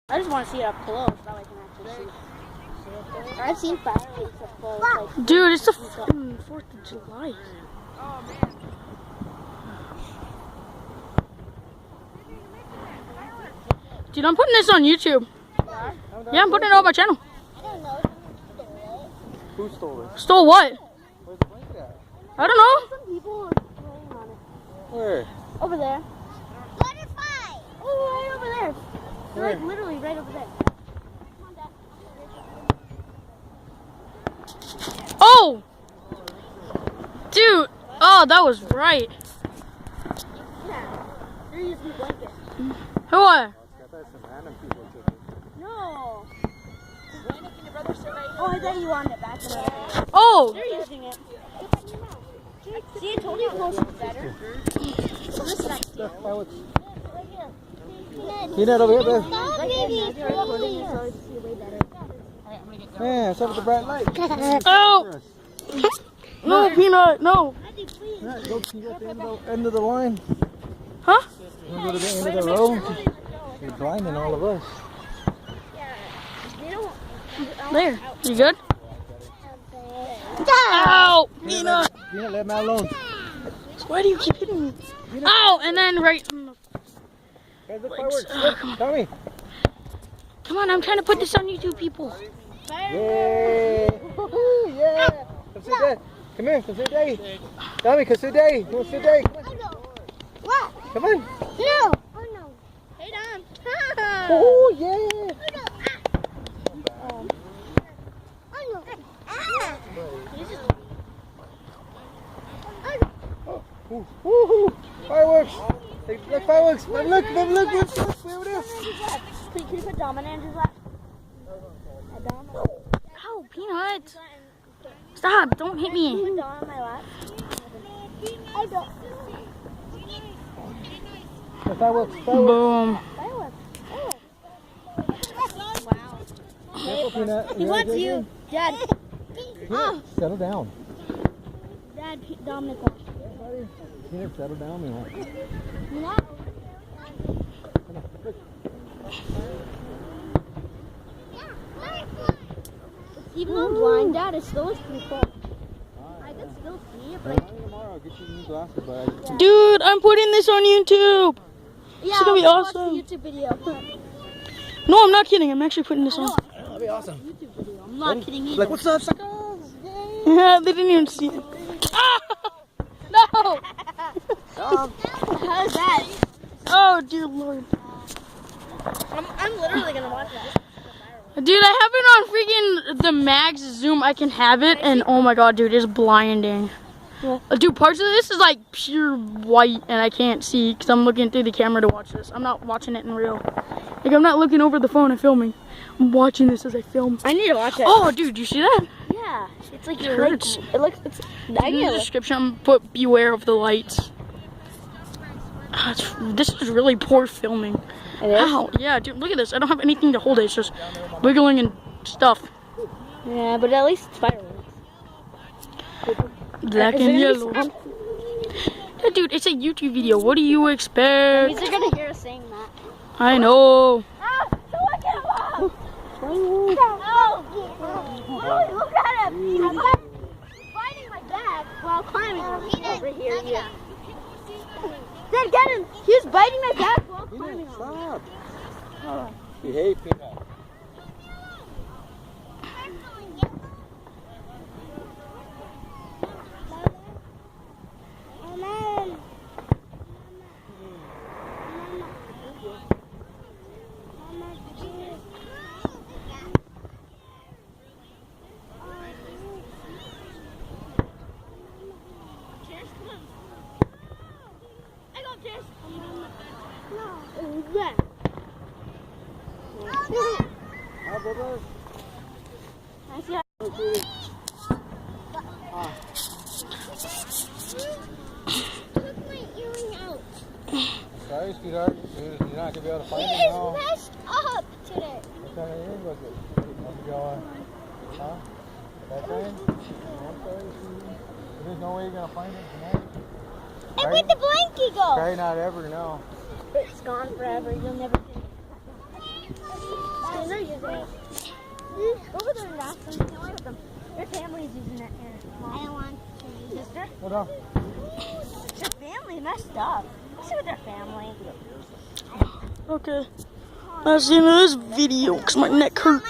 I just want to see it up close. That way I can actually see. I've seen fireworks up close. Like, dude, it's the 4th of July. Oh man. Dude, I'm putting this on YouTube. Yeah, I'm putting it on my channel. I don't know. Who stole it? Stole what? Where's the blanket at? I don't know. Some people are playing on it. Where? Over there. Butterfly! Oh, right over there. Where? Like literally right over there. Oh! Dude! Oh, that was right. Yeah. They're using the blanket. Who what? I thought some random people took it. No. Brandon, can your brother sit right here? Oh, I thought you wanted it back in there. Oh! They're using it. See, I told you close is better. So this is like Look, fireworks. Peanut over here, babe. Man, what's up with the bright light? Oh! No, Peanut, no. Peanut, go to the end of the line. Huh? You go to the end of the row. You're blinding all of us. There. You good? Ow! Peanut! Peanut, let me alone. Why do you keep hitting me? Ow! And then right. Guys, look, fireworks. Look, Tommy. Come on, I'm trying to put this on YouTube, people. Yay! Woohoo! Yeah! Come sit there. Come here, come sit there. Tommy, come sit there. Come sit there. What? Come on. No. Oh no. Hey, Dom. Oh, yeah! Woohoo! Fireworks! Look, fireworks! Look, look, look, over there. Can you put Dom in Andrew's lap? Dom? Ow, Peanut! Stop! Don't hit me. Put Dom in my lap. I don't. Fireworks, fireworks. Boom. Fireworks. Careful, Peanut. He wants you. Dad. Peanut, settle down. Dad, Dominic wants you. Peanut, settle down, man. You know? Even though I'm blind, Dad, it still is pretty cool. I can still see it, but Tomorrow, I'll get you new glasses, but Dude, I'm putting this on YouTube. yeah, It's gonna be I'll watch the awesome. YouTube video. No, I'm not kidding. I'm actually putting this on. that'll be awesome. YouTube video. I'm not kidding either. Like, what's up, suckers? Yeah, they didn't even see it. Ah! No! How's that? Oh, dear Lord. I'm literally gonna watch that. Dude, I have it on freaking the max zoom. I can have it, and oh my god, dude, it's blinding. Yeah. Dude, parts of this is like pure white, and I can't see because I'm looking through the camera to watch this. I'm not watching it in real. Like, I'm not looking over the phone and filming. I'm watching this as I film. I need to watch it. Oh, dude, you see that? Yeah, it's like It your hurts. It looks. It's. I In the get it. description, put beware of the lights. Ah, this is really poor filming. It is? Ow, yeah, dude, look at this. I don't have anything to hold it. It's just wiggling and stuff. Yeah, but at least it's fireworks. Black Is and there yellow. gonna Yeah, dude, it's a YouTube video. What do you expect? They're gonna hear us saying that. I know. Ah! Someone get him off! Oh! Look at him! He's biting my back while climbing over here. Yeah. Dad, get him! He was biting my back while climbing Peanut, on. stop. You hate Peanut. Hi, brother. Sorry, sweetheart. You're not going to be able to find it now. messed up today. What kind of earring was it? Huh? That kind? I'm sorry, sweetie. There's no way you're going to find it tonight. And where'd the blanket go? Probably not ever, no. It's gone forever. You'll never get it. Ashley, get away with them. Your family's using it here. I don't want to. Sister? Hold on. Your family messed up. What's with their family? Okay. That's the end of this video because my neck hurts.